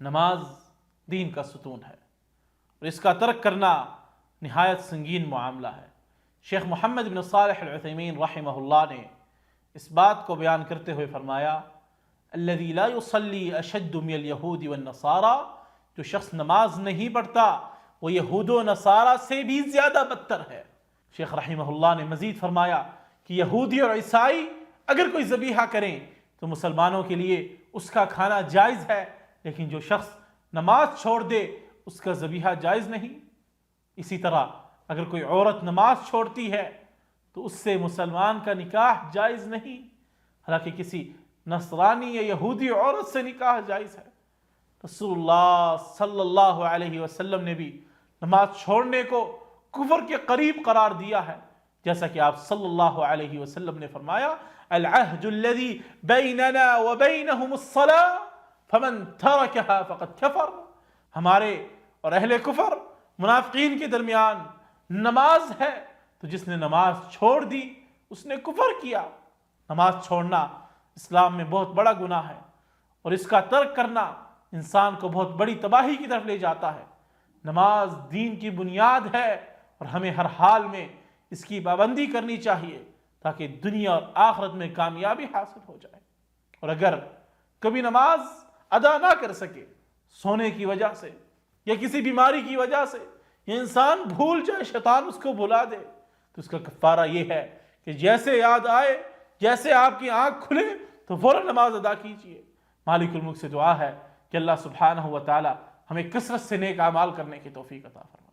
نماز دین کا ستون ہے اور اس کا ترک کرنا نہایت سنگین معاملہ ہے۔ شیخ محمد بن صالح العثیمین رحمہ اللہ نے اس بات کو بیان کرتے ہوئے فرمایا الذی لا یصلی اشد من الیہود والنصارى، جو شخص نماز نہیں پڑھتا وہ یہود و نصارہ سے بھی زیادہ بدتر ہے۔ شیخ رحمہ اللہ نے مزید فرمایا کہ یہودی اور عیسائی اگر کوئی ذبیحہ کریں تو مسلمانوں کے لیے اس کا کھانا جائز ہے، لیکن جو شخص نماز چھوڑ دے اس کا ذبیحہ جائز نہیں۔ اسی طرح اگر کوئی عورت نماز چھوڑتی ہے تو اس سے مسلمان کا نکاح جائز نہیں، حالانکہ کسی نصرانی یا یہودی عورت سے نکاح جائز ہے۔ رسول اللہ صلی اللہ علیہ وسلم نے بھی نماز چھوڑنے کو کفر کے قریب قرار دیا ہے، جیسا کہ آپ صلی اللہ علیہ وسلم نے فرمایا العہد الذی بیننا وبینہم الصلاۃ فمن ترکها فقد کفر، ہمارے اور اہل کفر منافقین کے درمیان نماز ہے، تو جس نے نماز چھوڑ دی اس نے کفر کیا۔ نماز چھوڑنا اسلام میں بہت بڑا گناہ ہے اور اس کا ترک کرنا انسان کو بہت بڑی تباہی کی طرف لے جاتا ہے۔ نماز دین کی بنیاد ہے اور ہمیں ہر حال میں اس کی پابندی کرنی چاہیے تاکہ دنیا اور آخرت میں کامیابی حاصل ہو جائے۔ اور اگر کبھی نماز ادا نہ کر سکے سونے کی وجہ سے یا کسی بیماری کی وجہ سے، یا انسان بھول جائے، شیطان اس کو بھلا دے، تو اس کا کفارہ یہ ہے کہ جیسے یاد آئے، جیسے آپ کی آنکھ کھلے تو فوراً نماز ادا کیجیے۔ مالک الملک سے دعا ہے کہ اللہ سبحانہ و تعالی ہمیں کثرت سے نیک اعمال کرنے کی توفیق عطا فرمائے۔